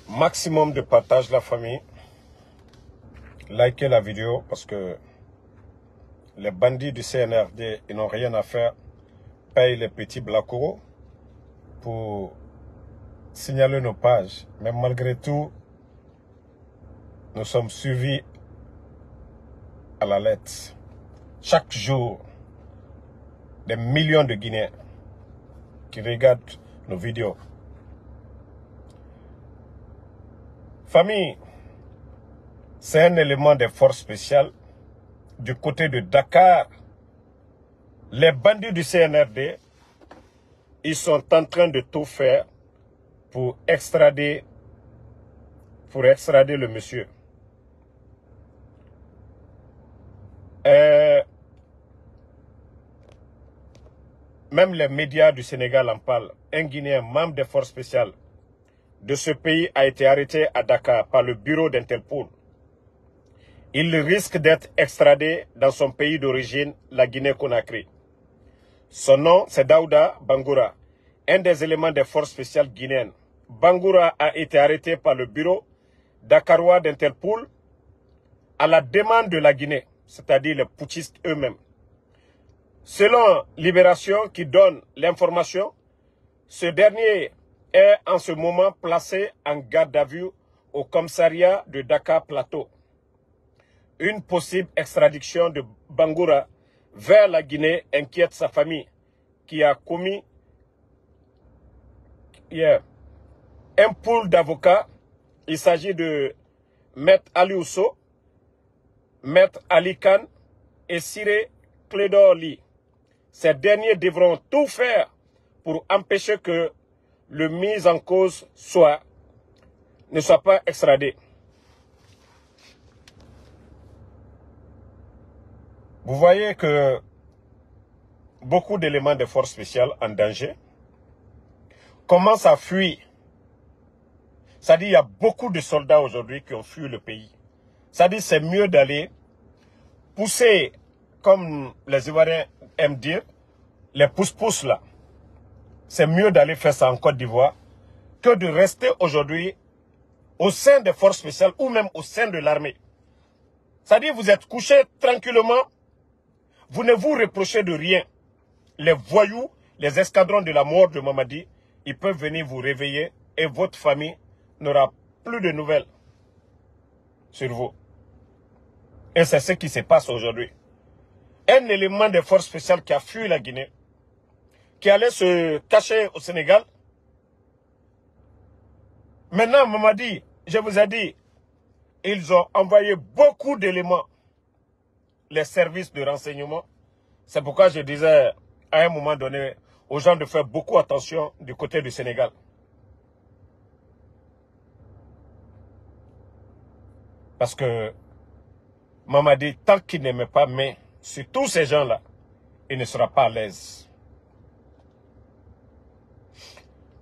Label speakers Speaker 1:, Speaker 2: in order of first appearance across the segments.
Speaker 1: Maximum de partage, la famille. Likez la vidéo parce que les bandits du CNRD, ils n'ont rien à faire. Payent les petits blacos pour signaler nos pages. Mais malgré tout, nous sommes suivis à la lettre. Chaque jour, des millions de Guinéens qui regardent nos vidéos. Famille, c'est un élément des forces spéciales du côté de Dakar. Les bandits du CNRD, ils sont en train de tout faire pour extrader le monsieur. Même les médias du Sénégal en parlent. Un Guinéen membre des forces spéciales de ce pays a été arrêté à Dakar par le bureau d'Interpol. Il risque d'être extradé dans son pays d'origine, la Guinée-Conakry. Son nom, c'est Daouda Bangoura, un des éléments des forces spéciales guinéennes. Bangoura a été arrêté par le bureau dakarois d'Interpol à la demande de la Guinée, c'est-à-dire les putschistes eux-mêmes. Selon Libération qui donne l'information, ce dernier est en ce moment placé en garde à vue au commissariat de Dakar Plateau. Une possible extradition de Bangoura vers la Guinée inquiète sa famille qui a commis un pool d'avocats. Il s'agit de Maître Ali Ousso, Maître Ali Khan et Siré Clédor-Ly. Ces derniers devront tout faire pour empêcher que le mis en cause ne soit pas extradé. Vous voyez que beaucoup d'éléments de forces spéciales en danger commencent à fuir. C'est-à-dire qu'il y a beaucoup de soldats aujourd'hui qui ont fui le pays. C'est-à-dire que c'est mieux d'aller pousser, comme les Ivoiriens aiment dire, les pousse-pousse là. C'est mieux d'aller faire ça en Côte d'Ivoire que de rester aujourd'hui au sein des forces spéciales ou même au sein de l'armée. C'est-à-dire que vous êtes couché tranquillement, vous ne vous reprochez de rien. Les voyous, les escadrons de la mort de Mamadi, ils peuvent venir vous réveiller et votre famille n'aura plus de nouvelles sur vous. Et c'est ce qui se passe aujourd'hui. Un élément des forces spéciales qui a fui la Guinée, qui allait se cacher au Sénégal. Maintenant, Mamadi, je vous ai dit, ils ont envoyé beaucoup d'éléments, les services de renseignement. C'est pourquoi je disais à un moment donné aux gens de faire beaucoup attention du côté du Sénégal. Parce que Mamadi, tant qu'il ne met pas main sur tous ces gens-là, il ne sera pas à l'aise.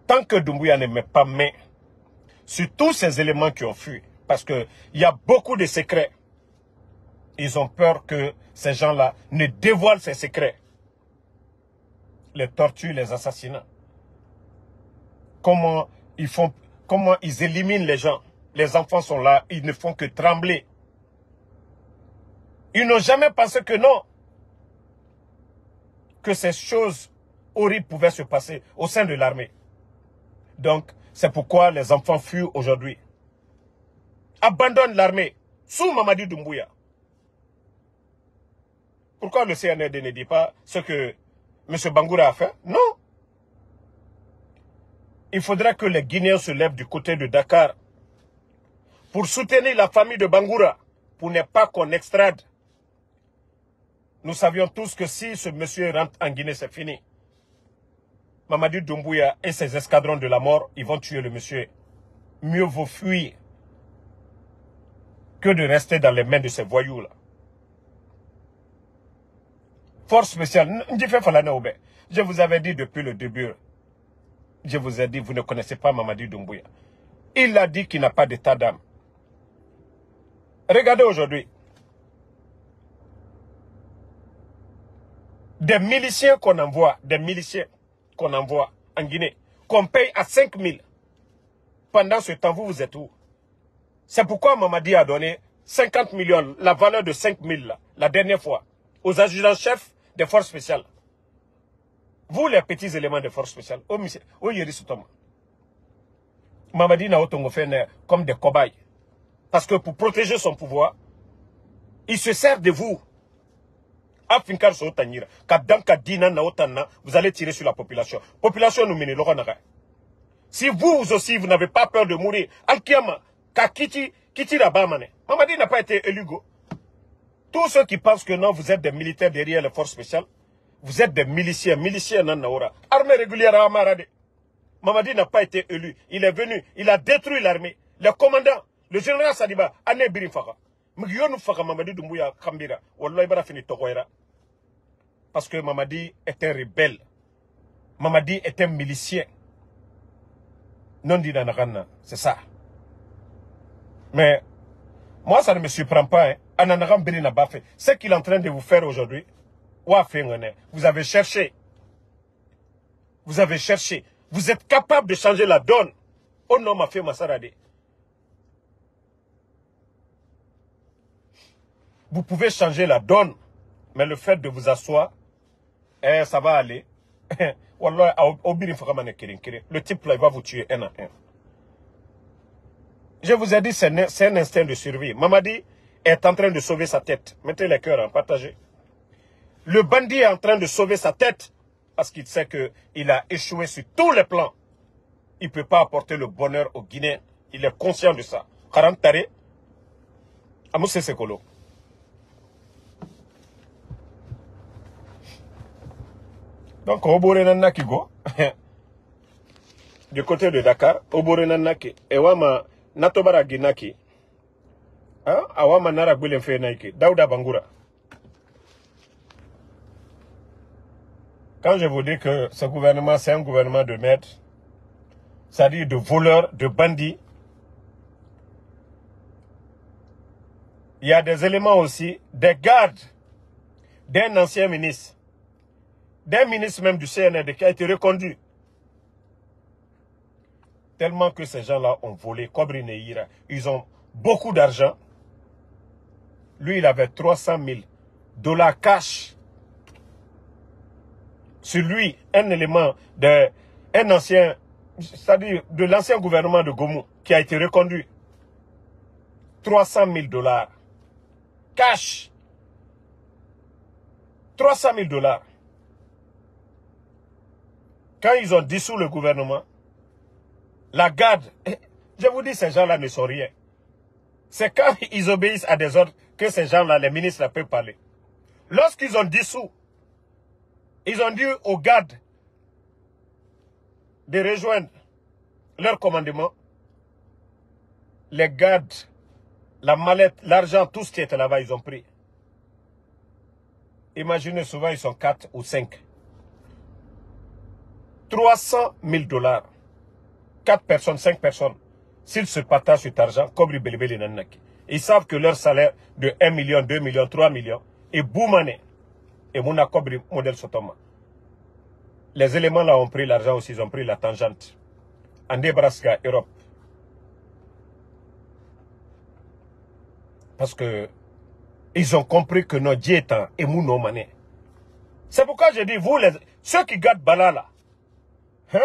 Speaker 1: Tant que Doumbouya ne met pas main sur tous ces éléments qui ont fui, parce qu'il y a beaucoup de secrets, ils ont peur que ces gens-là ne dévoilent ces secrets. Les tortures, les assassinats. Comment ils éliminent les gens. Les enfants sont là, ils ne font que trembler. Ils n'ont jamais pensé que non. Que ces choses horribles pouvaient se passer au sein de l'armée. Donc, c'est pourquoi les enfants fuient aujourd'hui. Abandonnent l'armée sous Mamadi Doumbouya. Pourquoi le CNRD ne dit pas ce que M. Bangoura a fait? Non. Il faudra que les Guinéens se lèvent du côté de Dakar pour soutenir la famille de Bangoura, pour ne pas qu'on extrade. Nous savions tous que si ce monsieur rentre en Guinée, c'est fini. Mamadi Doumbouya et ses escadrons de la mort, ils vont tuer le monsieur. Mieux vaut fuir que de rester dans les mains de ces voyous-là. Force spéciale, je vous avais dit depuis le début, je vous ai dit, vous ne connaissez pas Mamadi Doumbouya. Il a dit qu'il n'a pas d'état d'âme. Regardez aujourd'hui. Des miliciens qu'on envoie, en Guinée, qu'on paye à 5 000. pendant ce temps, vous êtes où? C'est pourquoi Mamadi a donné 50 millions, la valeur de 5 000, là, la dernière fois, aux adjudants-chefs des forces spéciales. Vous, les petits éléments des forces spéciales, au Yérisutoma. Mamadi n'a autant fait comme des cobayes. Parce que pour protéger son pouvoir, il se sert de vous. Vous allez tirer sur la population. Population nous mène. Si vous aussi, vous n'avez pas peur de mourir, Al-Kiyama, Kakiti Rabamane. Mamadi n'a pas été élu. Tous ceux qui pensent que non, vous êtes des militaires derrière les forces spéciales, vous êtes des miliciens, armée régulière à Amarade. Mamadi n'a pas été élu. Il est venu, il a détruit l'armée. Le commandant, le général Sadiba, Ané Birinfaka. Mamadi Doumbouya Kambira. Wallah Ibara fini Tokoera. Parce que Mamadi est un rebelle. Mamadi est un milicien. Non dit Nanagana, c'est ça. Mais, moi ça ne me surprend pas. Hein. Ananagam Biri n'a pas fait. Ce qu'il est en train de vous faire aujourd'hui, vous avez cherché. Vous avez cherché. Vous êtes capable de changer la donne. Oh non, ma fille Massarade. Vous pouvez changer la donne. Mais le fait de vous asseoir, ça va aller. Le type là, il va vous tuer un à un. Je vous ai dit, c'est un instinct de survie. Mamadi est en train de sauver sa tête. Mettez les cœurs en partagé. Le bandit est en train de sauver sa tête parce qu'il sait qu'il a échoué sur tous les plans. Il ne peut pas apporter le bonheur aux Guinéens. Il est conscient de ça. Karantare, Amousse Sekolo. Donc, Obore Nanaki go. Du côté de Dakar, Obore Nanaki. Ewama Natobara Ginaki. Awama Nara Goulenfe Naiki. Daouda Bangura. Quand je vous dis que ce gouvernement, c'est un gouvernement de merde, c'est-à-dire de voleurs, de bandits, il y a des éléments aussi, des gardes d'un ancien ministre, d'un ministre même du CNRD qui a été reconduit. Tellement que ces gens-là ont volé, Kobri Neira, ils ont beaucoup d'argent. Lui, il avait 300 000 $ cash. Sur lui, un élément d'un ancien, c'est-à-dire de l'ancien gouvernement de Gomu, qui a été reconduit. 300 000 $. Cash. 300 000 $. Quand ils ont dissous le gouvernement, la garde, je vous dis, ces gens-là ne sont rien. C'est quand ils obéissent à des ordres que ces gens-là, les ministres, peuvent parler. Lorsqu'ils ont dissous, ils ont dit aux gardes de rejoindre leur commandement. Les gardes, la mallette, l'argent, tout ce qui était là-bas, ils ont pris. Imaginez, souvent, ils sont 4 ou 5. 300 000 $. 4 personnes, 5 personnes. S'ils se partagent cet argent, comme les Nanaki. Ils savent que leur salaire de 1 million, 2 millions, 3 millions est boumane. Et Mouna Kobri modèle Sotoma. Les éléments là ont pris l'argent aussi, ils ont pris la tangente. En Nebraska, Europe. Parce que ils ont compris que nos dieux étant et Mouno Mané. C'est pourquoi je dis, vous, ceux qui gardent Bala là, hein?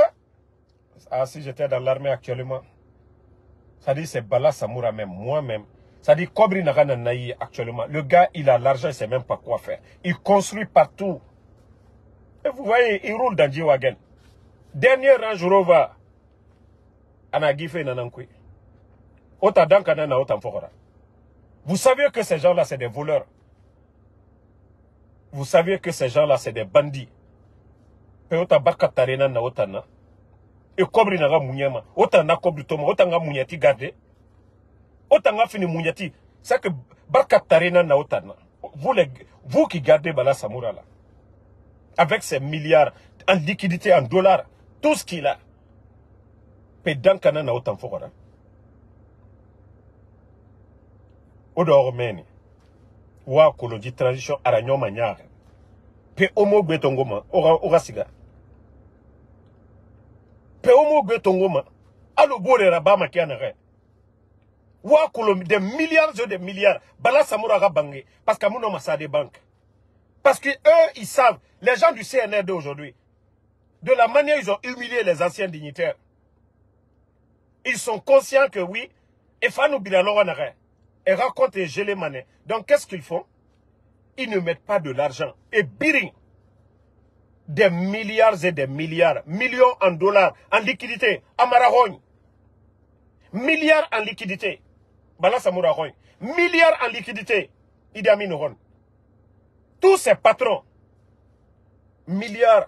Speaker 1: Ah, si j'étais dans l'armée actuellement, ça dit c'est Bala Samoura même, moi-même. Ça dit Kobri Nagana Naï actuellement. Le gars, il a l'argent, il ne sait même pas quoi faire. Il construit partout. Et vous voyez, il roule dans G-Wagon. Dernier Range Rover, Anagife Nanankui. Ota Dankanana Otam Fokora. Vous savez que ces gens-là, c'est des voleurs. Vous savez que ces gens-là, c'est des bandits. Et Ota Bakatarena na Otana. Et Kobri Naga Mounyama. Otana Kobri Toma. Otanga Mounyati garde. Otanga fini Mounyati. C'est que Bakatarena na Otana. Vous qui gardez Bala Samoura là. Avec ses milliards en liquidité, en dollars, tout ce qu'il a. Pédankana na Otan Fokora. Odo Meni. Wa Kolonji transition Aranyo Manyar. Pe Omo Betongoma. Ora Siga. Pe Omo Betongoma. Allo bore rabama qui en arrête. Wa kolom des milliards et des milliards. Bala Samouraga Bangé. Parce qu'à mon nom, ça des banques. Parce que eux, ils savent, les gens du CNRD aujourd'hui, de la manière ils ont humilié les anciens dignitaires. Ils sont conscients que oui, et Fanou Bilanoranare, et racontent et gelé mané. Donc qu'est-ce qu'ils font? Ils ne mettent pas de l'argent. Et biring, des milliards et des milliards, millions en dollars, en liquidité, à Marahogne. Milliards en liquidité. Bala Samourahogne. Milliards en liquidité. Idi Amin Oron. Tous ces patrons, milliards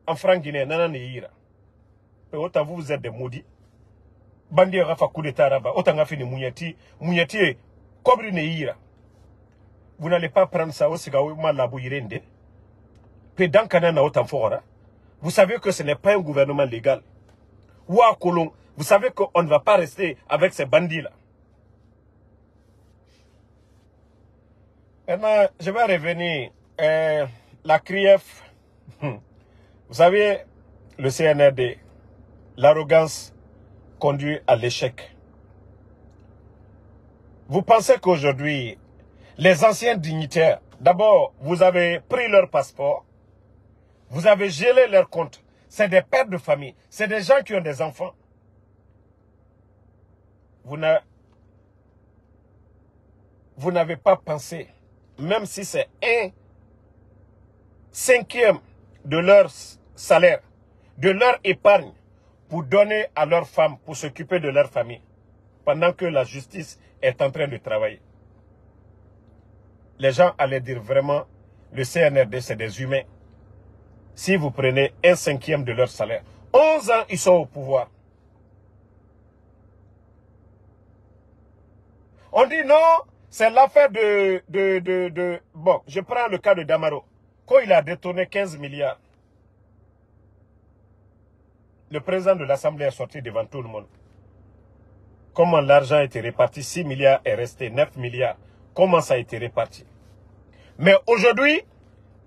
Speaker 1: en francs guinéens, nanana yira. Autant vous êtes des maudits. Bandi rafa coup d'état raba. Autant nga fini mounyeti. Mounyeti kobri ne yira. Vous n'allez pas prendre ça au sigaou malabou yirende. Pédan kanana autant fora. Vous savez que ce n'est pas un gouvernement légal. Ouah Kolon, vous savez qu'on ne va pas rester avec ces bandits-là. Maintenant, je vais revenir. La CRIEF, vous savez, le CNRD, l'arrogance conduit à l'échec. Vous pensez qu'aujourd'hui, les anciens dignitaires, d'abord, vous avez pris leur passeport, vous avez gelé leur compte. C'est des pères de famille, c'est des gens qui ont des enfants. Vous n'avez pas pensé, même si c'est 1/5 de leur salaire, de leur épargne, pour donner à leurs femmes, pour s'occuper de leur famille, pendant que la justice est en train de travailler. Les gens allaient dire vraiment, le CNRD, c'est des humains. Si vous prenez 1/5 de leur salaire, 11 ans, ils sont au pouvoir. On dit non, c'est l'affaire Bon, je prends le cas de Damaro. Quand il a détourné 15 milliards, le président de l'Assemblée est sorti devant tout le monde. Comment l'argent a été réparti, 6 milliards est resté 9 milliards. Comment ça a été réparti? Mais aujourd'hui,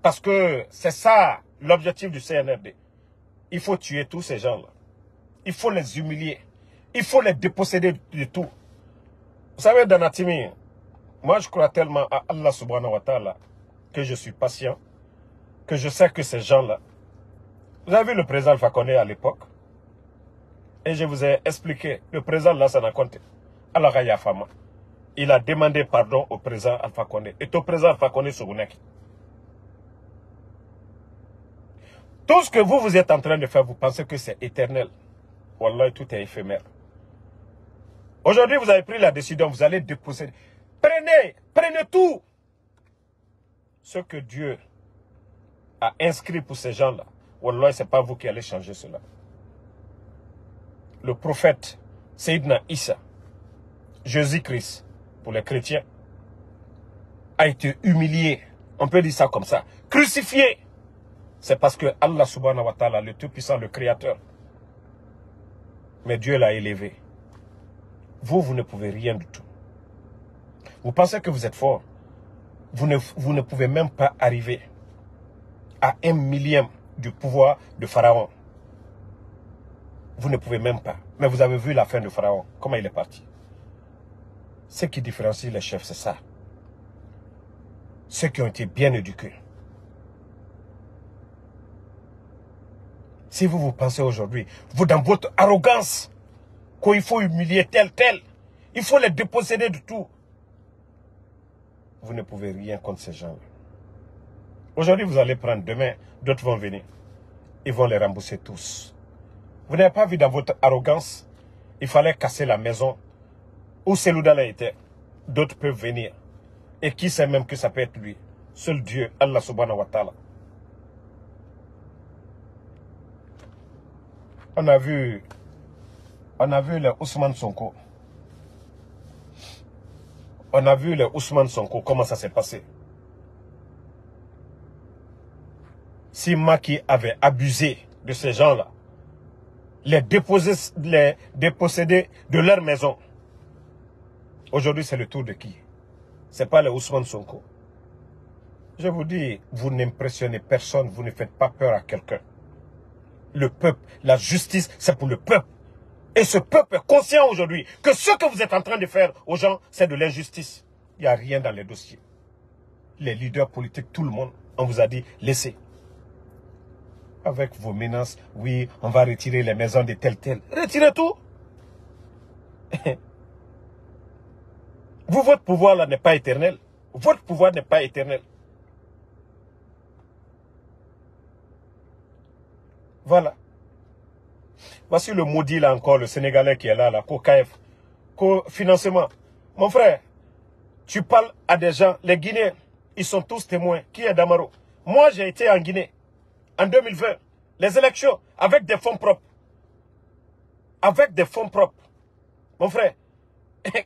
Speaker 1: parce que c'est ça l'objectif du CNRD, il faut tuer tous ces gens-là. Il faut les humilier. Il faut les déposséder de tout. Vous savez, Danatimi, moi je crois tellement à Allah subhanahu wa ta'ala que je suis patient, que je sais que ces gens-là, vous avez vu le président Alpha Condé à l'époque, et je vous ai expliqué, le président Lassana Conté, Allah Yafama, il a demandé pardon au président Alpha Condé, et au président Alpha Condé Sogounaki. Tout ce que vous êtes en train de faire, vous pensez que c'est éternel. Wallah, tout est éphémère. Aujourd'hui, vous avez pris la décision, vous allez déposséder. Prenez tout. Ce que Dieu a inscrit pour ces gens-là. Wallah, ce n'est pas vous qui allez changer cela. Le prophète Sayyidina Issa, Jésus-Christ, pour les chrétiens, a été humilié. On peut dire ça comme ça. Crucifié. C'est parce que Allah subhanahu wa ta'ala, le Tout-Puissant, le Créateur. Mais Dieu l'a élevé. Vous ne pouvez rien du tout. Vous pensez que vous êtes fort. Vous ne pouvez même pas arriver à 1/1000 du pouvoir de Pharaon. Vous ne pouvez même pas. Mais vous avez vu la fin de Pharaon. Comment il est parti. Ce qui différencie les chefs, c'est ça. Ceux qui ont été bien éduqués. Si vous pensez aujourd'hui, vous dans votre arrogance, qu'il faut humilier tel, il faut les déposséder de tout. Vous ne pouvez rien contre ces gens-là. Aujourd'hui, vous allez prendre, demain, d'autres vont venir. Ils vont les rembourser tous. Vous n'avez pas vu dans votre arrogance, il fallait casser la maison où Seloudala était. D'autres peuvent venir. Et qui sait même que ça peut être lui? Seul Dieu, Allah subhanahu wa ta'ala. On a vu les Ousmane Sonko. On a vu les Ousmane Sonko, comment ça s'est passé. Si Macky avait abusé de ces gens-là, les déposséder de leur maison, aujourd'hui c'est le tour de qui? Ce n'est pas les Ousmane Sonko. Je vous dis, vous n'impressionnez personne, vous ne faites pas peur à quelqu'un. Le peuple, la justice, c'est pour le peuple. Et ce peuple est conscient aujourd'hui que ce que vous êtes en train de faire aux gens, c'est de l'injustice. Il n'y a rien dans les dossiers. Les leaders politiques, tout le monde, on vous a dit, laissez. Avec vos menaces, oui, on va retirer les maisons de tel. Retirez tout. Vous, votre pouvoir là n'est pas éternel. Votre pouvoir n'est pas éternel. Voilà. Voici le maudit là encore, le Sénégalais qui est là, COCAF, co-financement. Mon frère, tu parles à des gens, les Guinéens, ils sont tous témoins. Qui est Damaro? Moi, j'ai été en Guinée, en 2020, les élections, avec des fonds propres. Avec des fonds propres. Mon frère,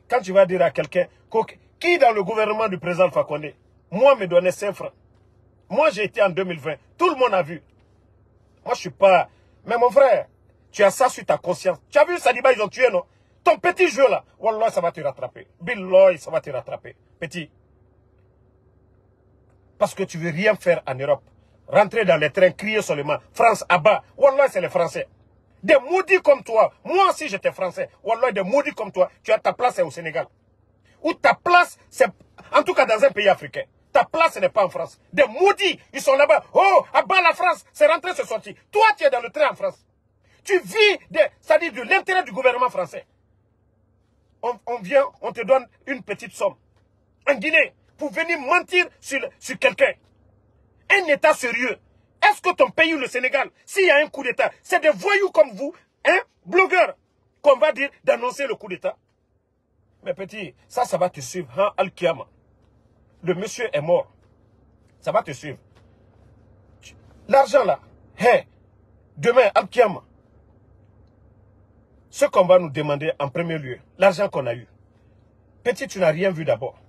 Speaker 1: quand tu vas dire à quelqu'un, qui dans le gouvernement du président Fakonde, moi me donnait 5 francs. Moi, j'ai été en 2020, tout le monde a vu. Moi, je suis pas... Mais mon frère, tu as ça sur ta conscience. Tu as vu Sadiba, ils ont tué, non? Ton petit jeu là, Wallah, ça va te rattraper. Billoy, ça va te rattraper. Petit. Parce que tu veux rien faire en Europe. Rentrer dans les trains, crier seulement. France, Abba. Wallah, c'est les Français. Des maudits comme toi. Moi aussi, j'étais français. Wallah, des maudits comme toi. Tu as ta place au Sénégal. Ou ta place, c'est... En tout cas, dans un pays africain. Ta place n'est pas en France. Des maudits, ils sont là-bas. Oh, Abba, la France, c'est rentré, c'est sorti. Toi, tu es dans le train en France. Tu vis, c'est-à-dire de l'intérêt du gouvernement français. On vient, on te donne une petite somme. En Guinée, pour venir mentir sur quelqu'un. Un État sérieux. Est-ce que ton pays, le Sénégal, s'il y a un coup d'État, c'est des voyous comme vous, hein, blogueurs, qu'on va dire d'annoncer le coup d'État? Mais petit, ça va te suivre, hein, Al-Kiyama. Le monsieur est mort. Ça va te suivre. L'argent là, hein, demain, Al-Kiyama. Ce qu'on va nous demander en premier lieu, l'argent qu'on a eu. Petit, tu n'as rien vu d'abord.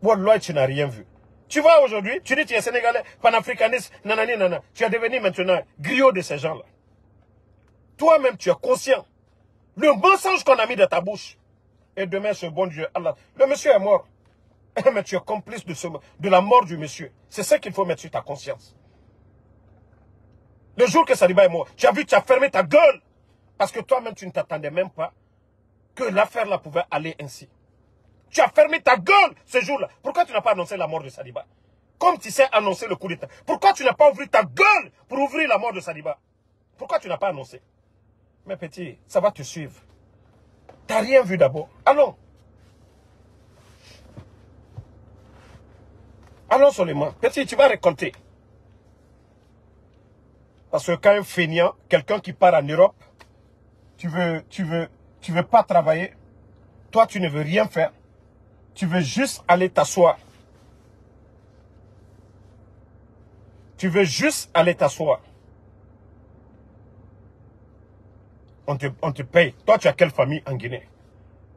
Speaker 1: Wallah, tu n'as rien vu. Tu vois aujourd'hui, tu dis tu es sénégalais, panafricaniste, nanani, nanana. Tu es devenu maintenant griot de ces gens-là. Toi-même, tu es conscient. Le mensonge qu'on a mis dans ta bouche. Et demain, ce bon Dieu, Allah. Le monsieur est mort. Mais tu es complice de la mort du monsieur. C'est ça qu'il faut mettre sur ta conscience. Le jour que Sadiba est mort, tu as vu, tu as fermé ta gueule. Parce que toi-même, tu ne t'attendais même pas que l'affaire là pouvait aller ainsi. Tu as fermé ta gueule ce jour-là. Pourquoi tu n'as pas annoncé la mort de Sadiba? Comme tu sais annoncer le coup d'État. Pourquoi tu n'as pas ouvert ta gueule pour ouvrir la mort de Sadiba? Pourquoi tu n'as pas annoncé? Mais petit, ça va te suivre. Tu n'as rien vu d'abord. Allons. Allons seulement. Petit, tu vas récolter. Parce que quand un feignant, quelqu'un qui part en Europe, tu veux pas travailler. Toi, tu ne veux rien faire. Tu veux juste aller t'asseoir. Tu veux juste aller t'asseoir. On te paye. Toi, tu as quelle famille en Guinée?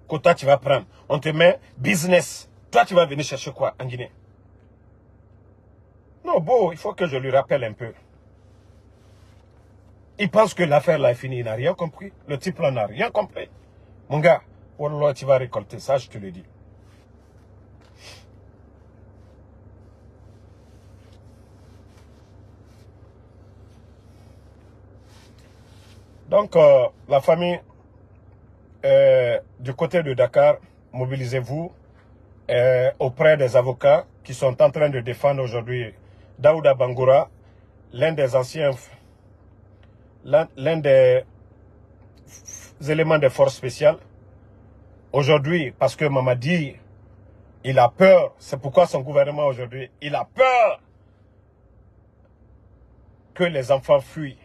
Speaker 1: Quota, tu vas prendre. On te met business. Toi, tu vas venir chercher quoi en Guinée? Non, bon, il faut que je lui rappelle un peu. Il pense que l'affaire là est finie. Il n'a rien compris. Le type là n'a rien compris. Mon gars, wallah, tu vas récolter ça, je te le dis. Donc, la famille du côté de Dakar, mobilisez-vous auprès des avocats qui sont en train de défendre aujourd'hui Daouda Bangoura, l'un des anciens, l'un des éléments des forces spéciales. Aujourd'hui, parce que Mamadi, il a peur, c'est pourquoi son gouvernement aujourd'hui, il a peur que les enfants fuient.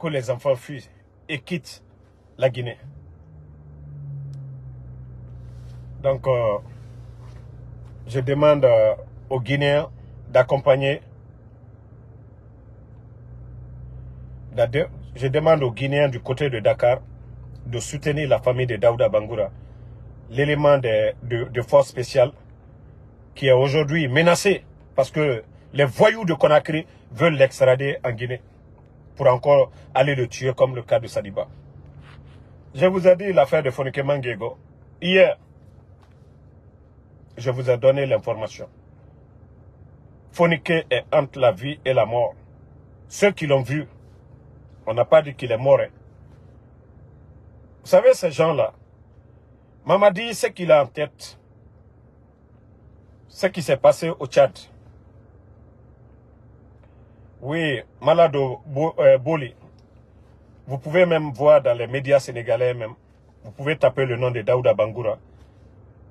Speaker 1: Que les enfants fuient et quittent la Guinée. Donc, je demande aux Guinéens d'accompagner. Je demande aux Guinéens du côté de Dakar de soutenir la famille de Daouda Bangoura, l'élément de force spéciale qui est aujourd'hui menacé parce que les voyous de Conakry veulent l'extrader en Guinée pour encore aller le tuer comme le cas de Sadiba. Je vous ai dit l'affaire de Fonike Mangego. Hier, je vous ai donné l'information. Fonike est entre la vie et la mort. Ceux qui l'ont vu, On n'a pas dit qu'il est mort. Hein. Vous savez, ces gens-là, Mamadi, ce qu'il a en tête, ce qui s'est passé au Tchad. Oui, Malado Boli. Vous pouvez même voir dans les médias sénégalais même. Vous pouvez taper le nom de Daouda Bangoura.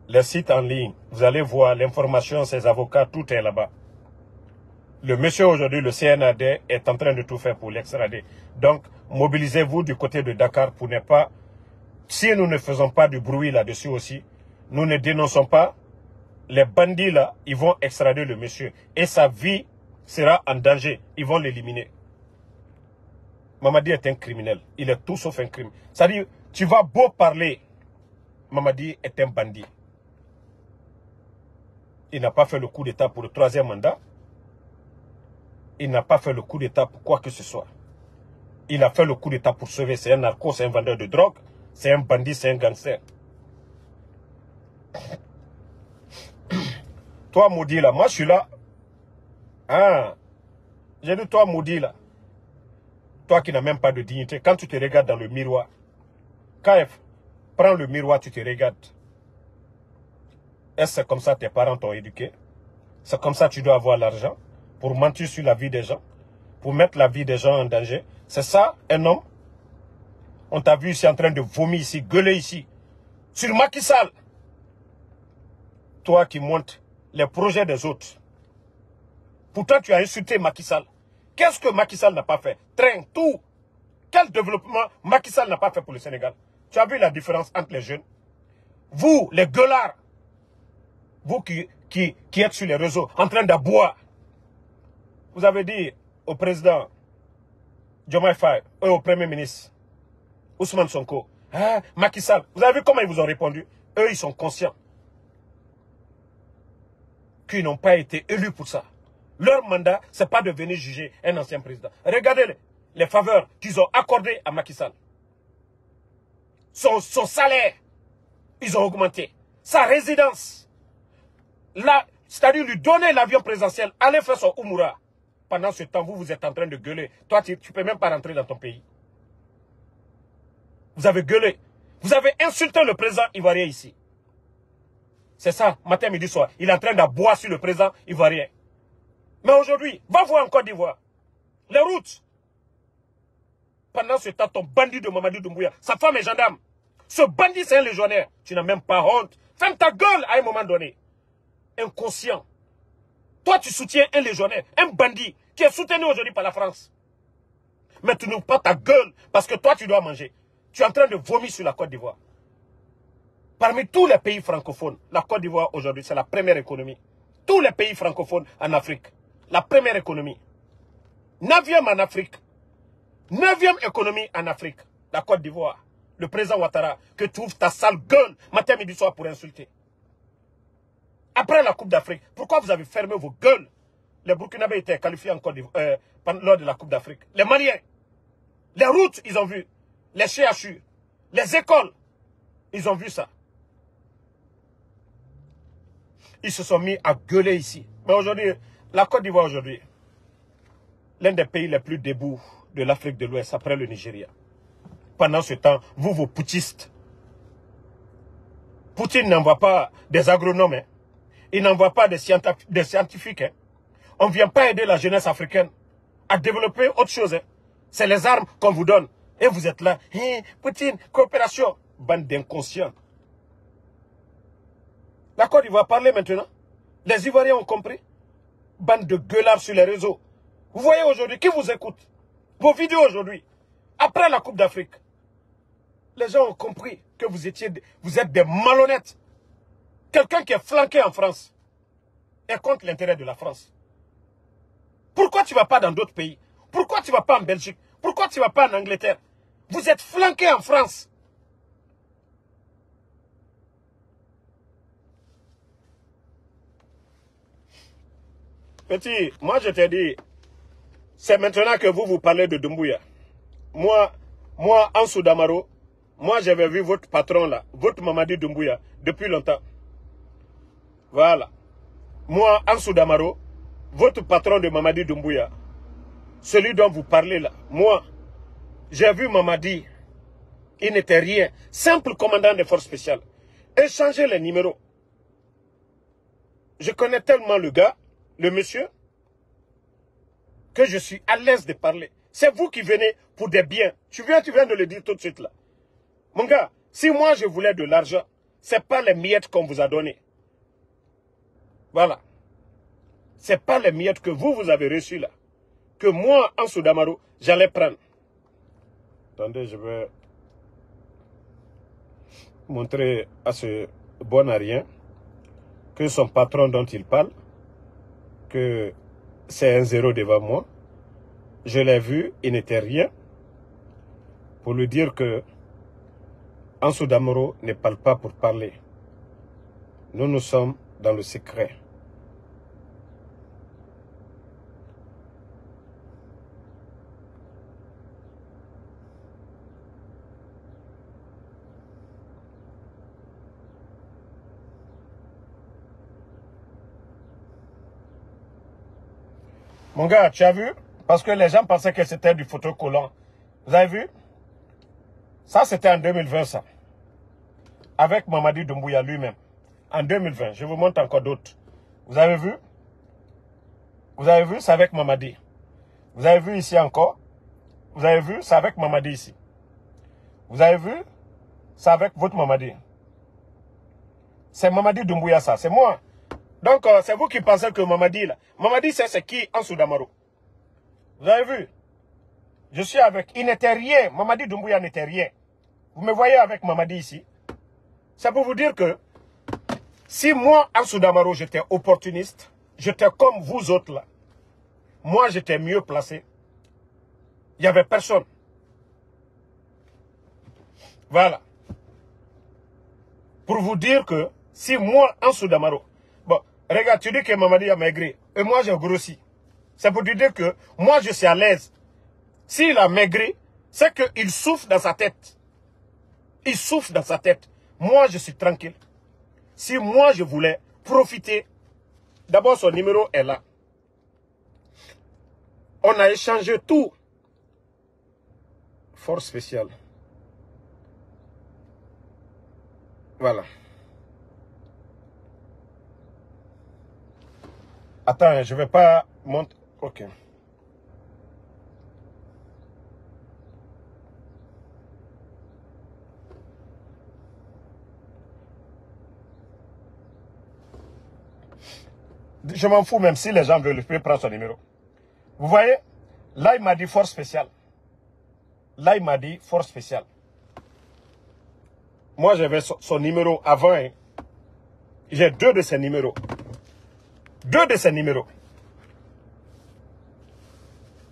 Speaker 1: Les sites en ligne, vous allez voir l'information, ses avocats, tout est là-bas. Le monsieur aujourd'hui, le CNAD, est en train de tout faire pour l'extrader. Donc, mobilisez-vous du côté de Dakar pour ne pas... Si nous ne faisons pas du bruit là-dessus aussi, nous ne dénonçons pas, les bandits là, ils vont extrader le monsieur. Et sa vie sera en danger. Ils vont l'éliminer. Mamadi est un criminel. Il est tout sauf un criminel. C'est-à-dire, tu vas beau parler, Mamadi est un bandit. Il n'a pas fait le coup d'État pour le 3e mandat. Il n'a pas fait le coup d'État pour quoi que ce soit. Il a fait le coup d'État pour sauver. C'est un narco, c'est un vendeur de drogue. C'est un bandit, c'est un gangster. Toi, maudit là, moi je suis là. Ah, j'ai dit toi, maudit là. Toi qui n'as même pas de dignité, quand tu te regardes dans le miroir, KF, prends le miroir, tu te regardes. Est-ce que c'est comme ça que tes parents t'ont éduqué? C'est comme ça que tu dois avoir l'argent pour mentir sur la vie des gens, pour mettre la vie des gens en danger. C'est ça, un homme? On t'a vu ici en train de vomir ici, gueuler ici, sur Macky Sall. Toi qui montes les projets des autres. Pourtant, tu as insulté Macky Sall. Qu'est-ce que Macky Sall n'a pas fait? Train, tout. Quel développement Macky Sall n'a pas fait pour le Sénégal? Tu as vu la différence entre les jeunes? Vous, les gueulards, vous qui êtes sur les réseaux, en train d'aboyer, vous avez dit au président Diomaye Faye, au premier ministre, Ousmane Sonko, ah, Macky Sall, vous avez vu comment ils vous ont répondu? Eux, ils sont conscients qu'ils n'ont pas été élus pour ça. Leur mandat, ce n'est pas de venir juger un ancien président. Regardez les faveurs qu'ils ont accordées à Macky Sall. Son salaire, ils ont augmenté. Sa résidence, c'est-à-dire lui donner l'avion présidentiel, aller faire son Oumoura. Pendant ce temps, vous êtes en train de gueuler. Toi, tu ne peux même pas rentrer dans ton pays. Vous avez gueulé. Vous avez insulté le président ivoirien ici. C'est ça, matin, midi, soir. Il est en train d'aboyer sur le président ivoirien. Mais aujourd'hui, va voir en Côte d'Ivoire. Les routes. Pendant ce temps, ton bandit de Mamadi Doumbouya, sa femme est gendarme. Ce bandit, c'est un légionnaire. Tu n'as même pas honte. Ferme ta gueule à un moment donné. Inconscient. Toi, tu soutiens un légionnaire, un bandit, qui est soutenu aujourd'hui par la France. Mais tu n'ouvres pas ta gueule parce que toi, tu dois manger. Tu es en train de vomir sur la Côte d'Ivoire. Parmi tous les pays francophones, la Côte d'Ivoire aujourd'hui, c'est la première économie. Tous les pays francophones en Afrique, la première économie. 9e en Afrique. 9e économie en Afrique. La Côte d'Ivoire. Le président Ouattara, que tu ouvres ta sale gueule matin, midi, soir pour insulter. Après la Coupe d'Afrique, pourquoi vous avez fermé vos gueules? Les Burkinabés étaient qualifiés en Côte d'Ivoire, lors de la Coupe d'Afrique. Les Maliens, les routes, ils ont vu. Les CHU, les écoles, ils ont vu ça. Ils se sont mis à gueuler ici. Mais aujourd'hui, la Côte d'Ivoire aujourd'hui, l'un des pays les plus debout de l'Afrique de l'Ouest après le Nigeria. Pendant ce temps, vous, vos poutistes, Poutine n'envoie pas des agronomes, hein. Il n'envoie pas des scientifiques. Hein. On ne vient pas aider la jeunesse africaine à développer autre chose. Hein. C'est les armes qu'on vous donne. Et vous êtes là. Hey, Poutine, coopération. Bande d'inconscients. La Côte d'Ivoire, parlez maintenant. Les Ivoiriens ont compris. Bande de gueulards sur les réseaux. Vous voyez aujourd'hui, qui vous écoute? Vos vidéos aujourd'hui, après la Coupe d'Afrique. Les gens ont compris que vous êtes des malhonnêtes. Quelqu'un qui est flanqué en France est contre l'intérêt de la France. Pourquoi tu ne vas pas dans d'autres pays? Pourquoi tu ne vas pas en Belgique? Pourquoi tu ne vas pas en Angleterre? Vous êtes flanqué en France. Petit, moi je t'ai dit, c'est maintenant que vous parlez de Doumbouya. Moi, Ansou Damaro, moi j'avais vu votre patron là, votre Mamadi Doumbouya, depuis longtemps. Voilà. Moi, Ansou Damaro, votre patron de Mamadi Doumbouya, celui dont vous parlez là, moi, J'ai vu Mamadi. Il n'était rien. Simple commandant des forces spéciales. Échanger les numéros. Je connais tellement le gars, le monsieur, que je suis à l'aise de parler. C'est vous qui venez pour des biens. Tu viens de le dire tout de suite là. Mon gars, si moi je voulais de l'argent, ce n'est pas les miettes qu'on vous a donné. Voilà. Ce n'est pas les miettes que vous avez reçues là. Que moi, Ansou Damaro, j'allais prendre. Attendez, je vais montrer à ce bon à rien que son patron dont il parle, que c'est un zéro devant moi. Je l'ai vu, il n'était rien. Pour lui dire que Ansou Damaro ne parle pas pour parler. Nous sommes dans le secret. Mon gars, tu as vu? Parce que les gens pensaient que c'était du photocollant. Vous avez vu? Ça, c'était en 2020, ça. Avec Mamadi Doumbouya lui-même. En 2020. Je vous montre encore d'autres. Vous avez vu? Vous avez vu? C'est avec Mamadi. Vous avez vu ici encore? Vous avez vu? C'est avec Mamadi ici. Vous avez vu? C'est avec votre Mamadi. C'est Mamadi Doumbouya, ça. C'est moi. Donc, c'est vous qui pensez que Mamadi, là. Mamadi, c'est qui? Ansou Damaro. Vous avez vu? Je suis avec. Il n'était rien. Mamadi Doumbouya n'était rien. Vous me voyez avec Mamadi ici. C'est pour vous dire que si moi, Ansou Damaro, j'étais opportuniste, j'étais comme vous autres là. Moi, j'étais mieux placé. Il n'y avait personne. Voilà. Pour vous dire que si moi, Ansou Damaro, bon, regarde, tu dis que Mamadi a maigri et moi j'ai grossi. C'est pour te dire que moi je suis à l'aise. S'il a maigri, c'est qu'il souffre dans sa tête. Il souffre dans sa tête. Moi je suis tranquille. Si moi je voulais profiter, d'abord son numéro est là. On a échangé tout. Force spéciale. Voilà. Attends, je ne vais pas montrer. Ok. Je m'en fous même si les gens veulent, je peux prendre son numéro. Vous voyez? Là, il m'a dit force spéciale. Là, il m'a dit force spéciale. Moi, j'avais son numéro avant. Hein. J'ai 2 de ses numéros. 2 de ses numéros.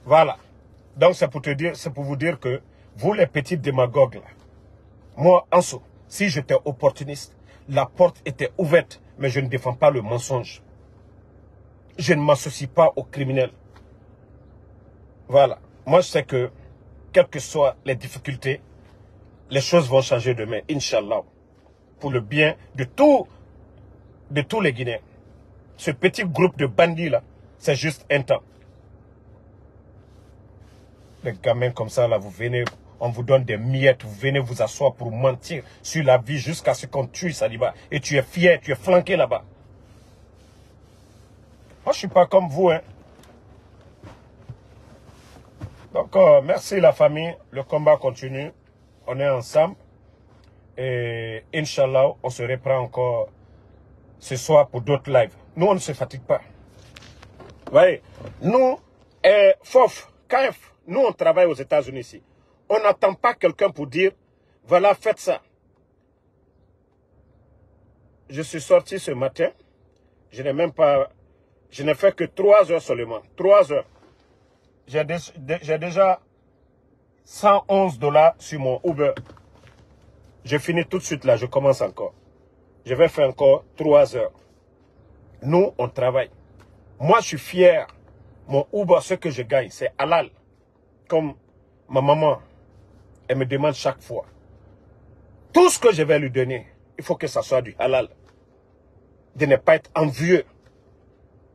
Speaker 1: Voilà. Donc, c'est pour te dire, c'est pour vous dire que vous, les petits démagogues, là, moi, Ansou, si j'étais opportuniste, la porte était ouverte, mais je ne défends pas le mensonge. Je ne m'associe pas aux criminels. Voilà. Moi, je sais que, quelles que soient les difficultés, les choses vont changer demain, Inch'Allah. Pour le bien de tous les Guinéens. Ce petit groupe de bandits là, c'est juste un temps. Les gamins comme ça là, vous venez, on vous donne des miettes, vous venez vous asseoir pour mentir sur la vie jusqu'à ce qu'on tue Saliba. Et tu es fier, tu es flanqué là-bas. Moi je suis pas comme vous, hein. Donc merci la famille, le combat continue. On est ensemble. Et Inch'Allah, on se reprend encore ce soir pour d'autres lives. Nous, on ne se fatigue pas. Vous voyez, nous, FOF, KF, nous, on travaille aux États-Unis ici. On n'attend pas quelqu'un pour dire, voilà, faites ça. Je suis sorti ce matin. Je n'ai même pas, je n'ai fait que 3 heures seulement. 3 heures. J'ai déjà $111 sur mon Uber. Je finis tout de suite là, je commence encore. Je vais faire encore 3 heures. Nous, on travaille. Moi, je suis fier. Mon Uber, ce que je gagne, c'est halal. Comme ma maman, elle me demande chaque fois. Tout ce que je vais lui donner, il faut que ça soit du halal. De ne pas être envieux.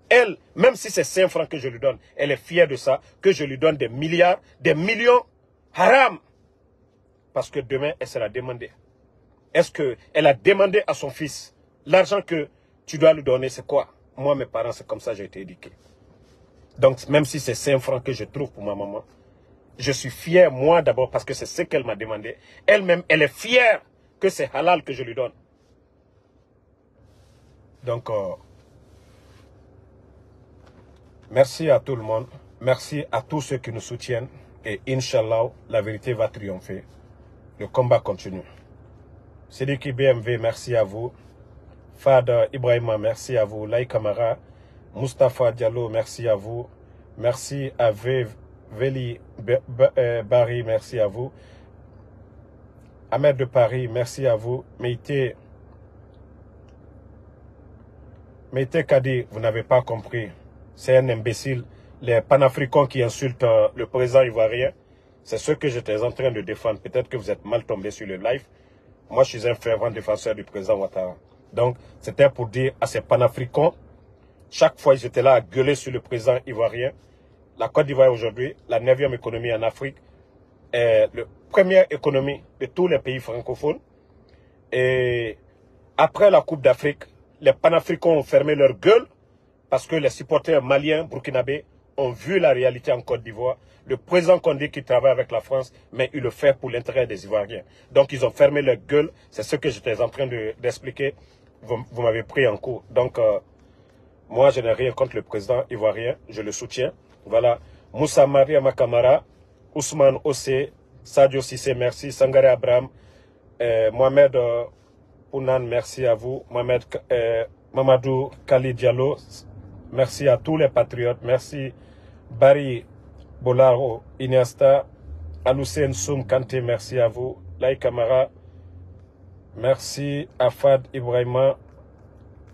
Speaker 1: Elle, même si c'est 5 francs que je lui donne, elle est fière de ça, que je lui donne des milliards, des millions Haram. Parce que demain, elle sera demandée. Est-ce qu'elle a demandé à son fils l'argent que tu dois lui donner, c'est quoi? Moi, mes parents, c'est comme ça que j'ai été éduqué. Donc, même si c'est 5 francs que je trouve pour ma maman, je suis fier, moi d'abord, parce que c'est ce qu'elle m'a demandé. Elle-même, elle est fière que c'est halal que je lui donne. Donc, merci à tout le monde. Merci à tous ceux qui nous soutiennent. Et Inch'Allah, la vérité va triompher. Le combat continue. Sidiki BMV, merci à vous. Fad Ibrahima, merci à vous. Laï Kamara, Mustafa Diallo, merci à vous. Merci à Veli Barry, merci à vous. Ahmed de Paris, merci à vous. Meïté Kadi, vous n'avez pas compris. C'est un imbécile. Les panafricains qui insultent le président ivoirien, c'est ce que j'étais en train de défendre. Peut-être que vous êtes mal tombé sur le live. Moi, je suis un fervent défenseur du président Ouattara. Donc, c'était pour dire à ces panafricains, chaque fois ils étaient là à gueuler sur le président ivoirien. La Côte d'Ivoire aujourd'hui, la 9e économie en Afrique, est la première économie de tous les pays francophones. Et après la Coupe d'Afrique, les panafricains ont fermé leur gueule parce que les supporters maliens, burkinabés, ont vu la réalité en Côte d'Ivoire. Le président Condé qui travaille avec la France, mais il le fait pour l'intérêt des Ivoiriens. Donc ils ont fermé leur gueule. C'est ce que j'étais en train d'expliquer. Vous m'avez pris en cours. Donc moi je n'ai rien contre le président ivoirien. Je le soutiens. Voilà. Moussa Maria Makamara, Ousmane Ossé, Sadio Sissé, merci. Sangare Abraham, Mohamed Pounan, merci à vous. Mamadou Kali Diallo, merci à tous les patriotes. Merci Barry Bolaro Iniesta, Aloussène Soum Kanté, merci à vous. Laï Kamara, merci à Fad Ibrahima,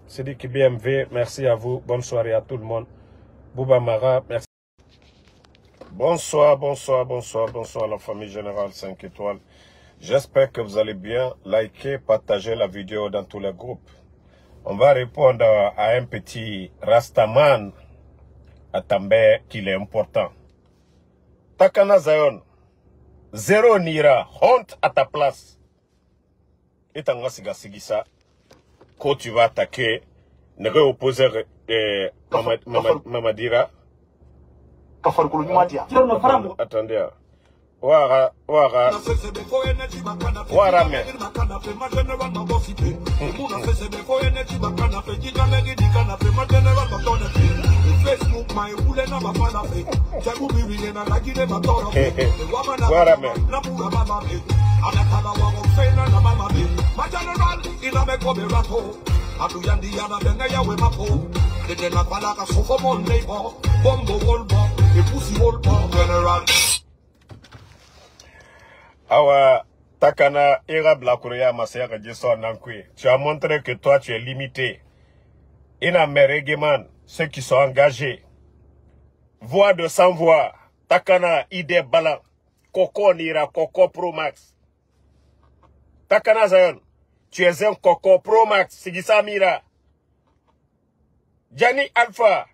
Speaker 1: Sidiki BMV, merci à vous. Bonne soirée à tout le monde. Bouba Mara, merci. Bonsoir, bonsoir, bonsoir, bonsoir la famille Générale 5 étoiles. J'espère que vous allez bien. Likez, partagez la vidéo dans tous les groupes. On va répondre à un petit Rastaman à També qu'il est important. Takana Zion, zéro n'ira, honte à ta place. Et t'en as sigisa, quand tu vas attaquer, ne opposer Mamadira. Attendez. Wara me. Awa Takana Ira Blakuria Masaya Jason Nankui. Tu as montré que toi tu es limité. Ina Meregeman, ceux qui sont engagés. Voix de sans voix. Takana Ide Balan. Coco Nira, Coco Pro Max. Takana Zion, tu es un Coco Pro Max. Sigisa Mira. Gianni Alpha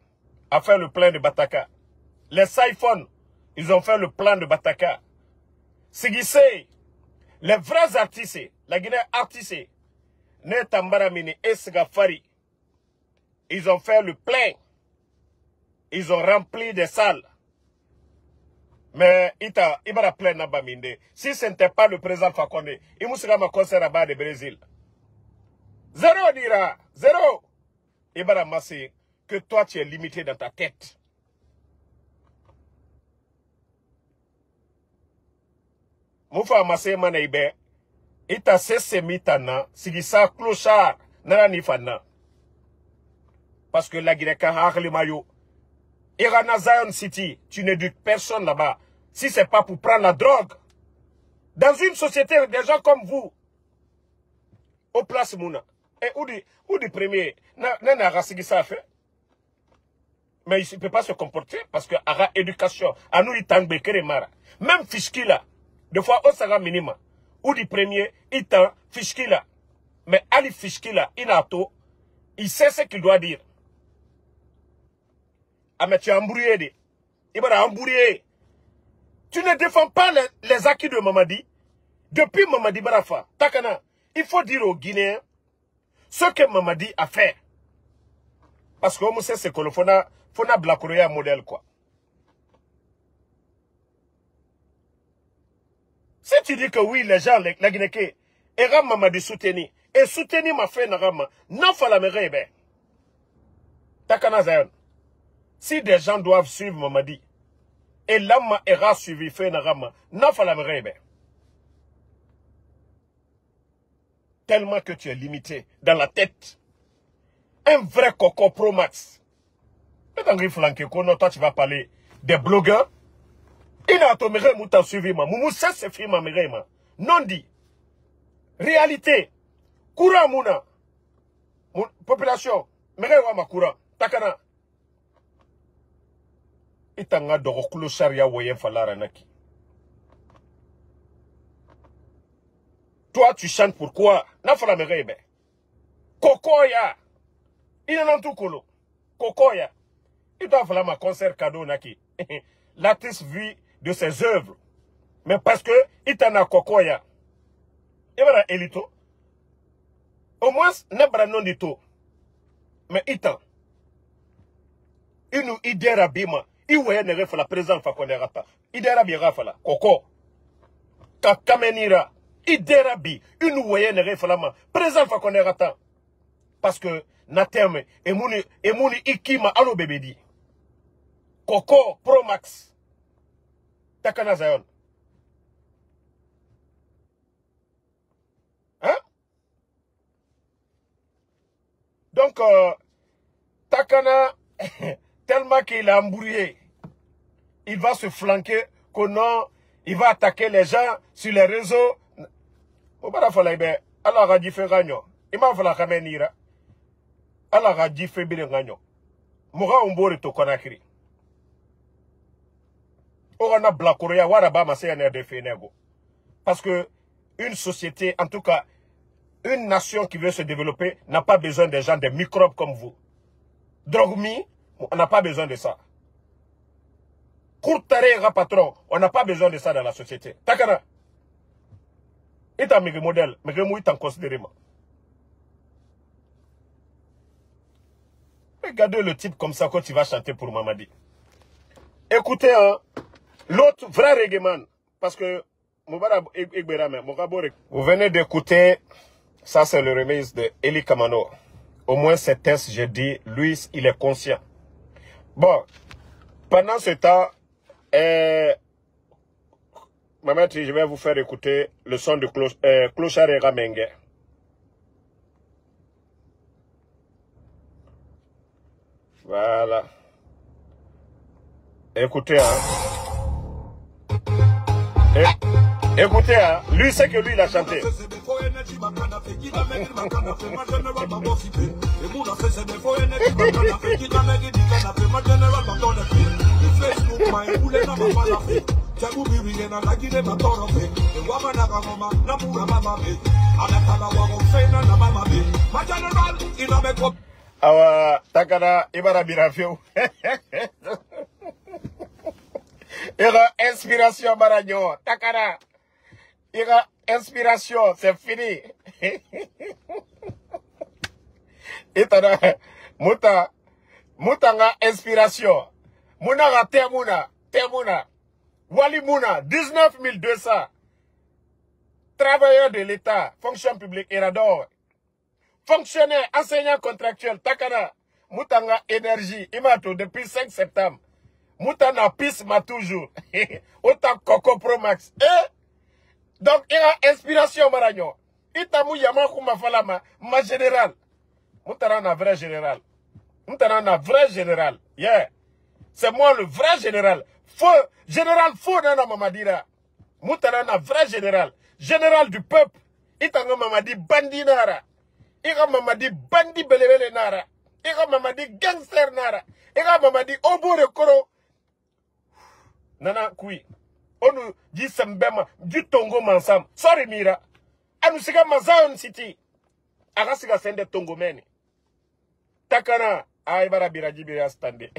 Speaker 1: a fait le plan de Bataka. Les Siphon, ils ont fait le plan de Bataka. Sigissé, les vrais artistes, la Guinée artiste, Netambaramini et Segafari, ils ont fait le plein. Ils ont rempli des salles. Mais il va plein Nabaminde. Si ce n'était pas le président Fakonde, il m'a fait un concert à bas de Brésil. Zéro dira, zéro. Il va ramasser que toi tu es limité dans ta tête. Moufa Massé Manaibe, ita sese mitana, sigisa clochard, nana nifana. Parce que la Guinée-Ka Mayo, Irana Zion City, tu n'éduques personne là-bas. Si c'est pas pour prendre la drogue. Dans une société, des gens comme vous, au place Mouna. Et où dit premier, n'a rasigisa fait. Mais il ne peut pas se comporter parce que à éducation, à nous, il tangbe mara. Même Fischki là. Deux fois, au saga minima. Ou du premier, il t'a Fischki là. Mais Ali Fischki là, il sait ce qu'il doit dire. Ah, mais tu es embrouillé. Il va embrouiller. Tu ne défends pas les acquis de Mamadi. Depuis Mamadi Barafa, Takana, il faut dire aux Guinéens ce que Mamadi a fait. Parce que sait c'est que le Fona Blakouré modèle quoi. Si tu dis que oui, les gens, la Guinée, et Mamadi soutenu, et soutenu ma fait Narama, n'a pas la mérite. Takana Zayon. Si des gens doivent suivre Mamadi, et l'âme ira suivi fait Narama, n'a pas la mérite. Tellement que tu es limité dans la tête. Un vrai coco pro max. Toi, tu vas parler des blogueurs. Il a toméré mouta suivi ma. Moumou c'est film ma. Non dit. Réalité. Courant mouna. Population. Méré wa ma courant. Takana. Itanga dorokulo sharia woyen falara naki. Toi, tu chantes pourquoi? Nafala méré Kokoya. Il en a tout colo. Kokoya. Il doit falloir ma concert cadeau naki. L'artiste vit de ses œuvres. Mais parce que il t'en a Kokoya. Il va elito. Au moins, n'est pas non du tout. Mais il t'en. Il nous idéra bima. Il voyait ne refala présent fa konerata. Idéra bi rafala. Koko. Kakamenira. Idéra bi. Il nous voyait ne refala ma. Présent fa konerata. Parce que Natem et Mouni Ikima Allo Bebedi. Coco Pro Max. Takana Zayon. Hein? Donc, Takana, tellement qu'il a embrouillé, il va se flanquer, que non, il va attaquer les gens sur les réseaux. Alors, a dit fait gagnon. Il m'a fallu ramener. Alors, a dit fait bien gagnon. Moura Umbori to Konakri. On a Blakoria, Waraba, Masséane de Fenego. Parce que une société, en tout cas, une nation qui veut se développer, n'a pas besoin des gens, des microbes comme vous. Drogmi, on n'a pas besoin de ça. Courtare, patron, on n'a pas besoin de ça dans la société. Takana. Et un modèle, mais il est en considérément. Regardez le type comme ça quand tu vas chanter pour Mamadi. Écoutez, hein, l'autre vrai reggaeman, parce que vous venez d'écouter, ça c'est le remix de Eli Kamano. Au moins cet test, j'ai dit, lui, il est conscient. Bon, pendant ce temps, maman, je vais vous faire écouter le son de Clochard et Ramengue. Voilà. Écoutez, hein. Écoutez, hein. Lui, c'est que lui, il a chanté. Awa, Takana, Ibara Birafio. Ira inspiration Baragno. Takana. Ira inspiration, c'est fini. Itana, Mutanga inspiration. Munara Temuna. Wali Muna, 19 200. Travailleurs de l'État, fonction publique, Irador. Fonctionnaire, enseignant contractuel, Takana, Moutanga énergie, Imato depuis 5 septembre. Moutana pisse ma toujours. Autant Coco Pro Max. Donc, il y a inspiration, Maragnon. Itamu Yamakou Mafalama, ma général. Moutana na vrai général. Moutana na vrai général. Yeah. C'est moi le vrai général. Faux, général faux dans la Mamadira. Moutana na vrai général. Général du peuple. Itanga Mamadi bandinara. Ira Mamadi bandi belebele nara. Ira Mamadi gangster nara. Ira Mamadi obore koro. Nana kui. Onu dit sembema du tongo mansam. Sorry mira. Anusiga Mazaon City. Agasiga sende tongo meni. Takana. Aibara biraji bira stande.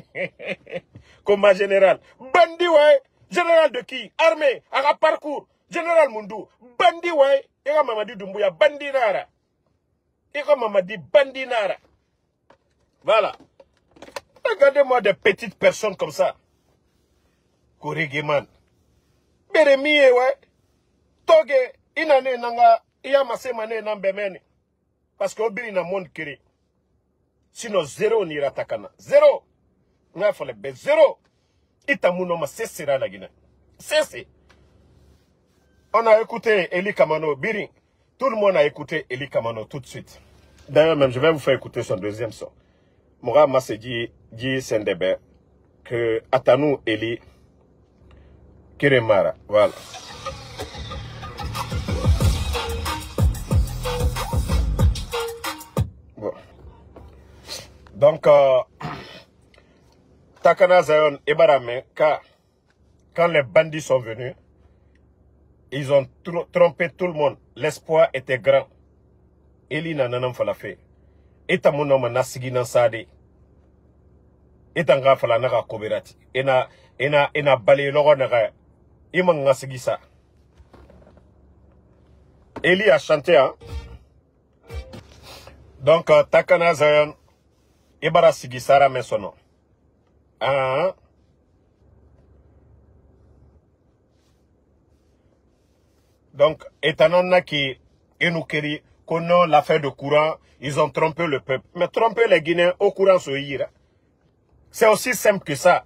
Speaker 1: Comme ma général. Bandi ouais. Général de qui? Armée, à parcours. Général Mundou. Bandi, ouais. Et comme Mamadi Doumbouya, bandi nara. Et comme Mamadi, bandi nara. Voilà. Regardez-moi des petites personnes comme ça. Koregeman. Beremi, ouais. Toge, inane nanga, iyamase mane nambemeni. Parce que obiri na monde kiri. Sinon, zéro n'ira takana. Zéro. N'a fallait be zéro. Itamuno ma cessera la Guinée. Cessez. On a écouté Eli Kamano, Biri. Tout le monde a écouté Eli Kamano tout de suite. D'ailleurs, même, je vais vous faire écouter son deuxième son. Moura Masedi dit Sendebe que Atanou Eli Kiremara. Voilà. Bon. Donc, Takana Zayon et Barame, quand les bandits sont venus, ils ont trompé tout le monde. L'espoir était grand. Eli nananam falafé. Et tamunoma nasigi nansade. Et tanga fala naga koberati. Ena balé logo naga. Imang nasigi sa. Eli a chanté, hein. Donc, Takana Zayon, Ibara Sigi Sara Mesono. Hein? Donc, étonnant qui Enoukeri, qu'on a l'affaire de courant, ils ont trompé le peuple. Mais tromper les Guinéens au courant se ira. C'est aussi simple que ça.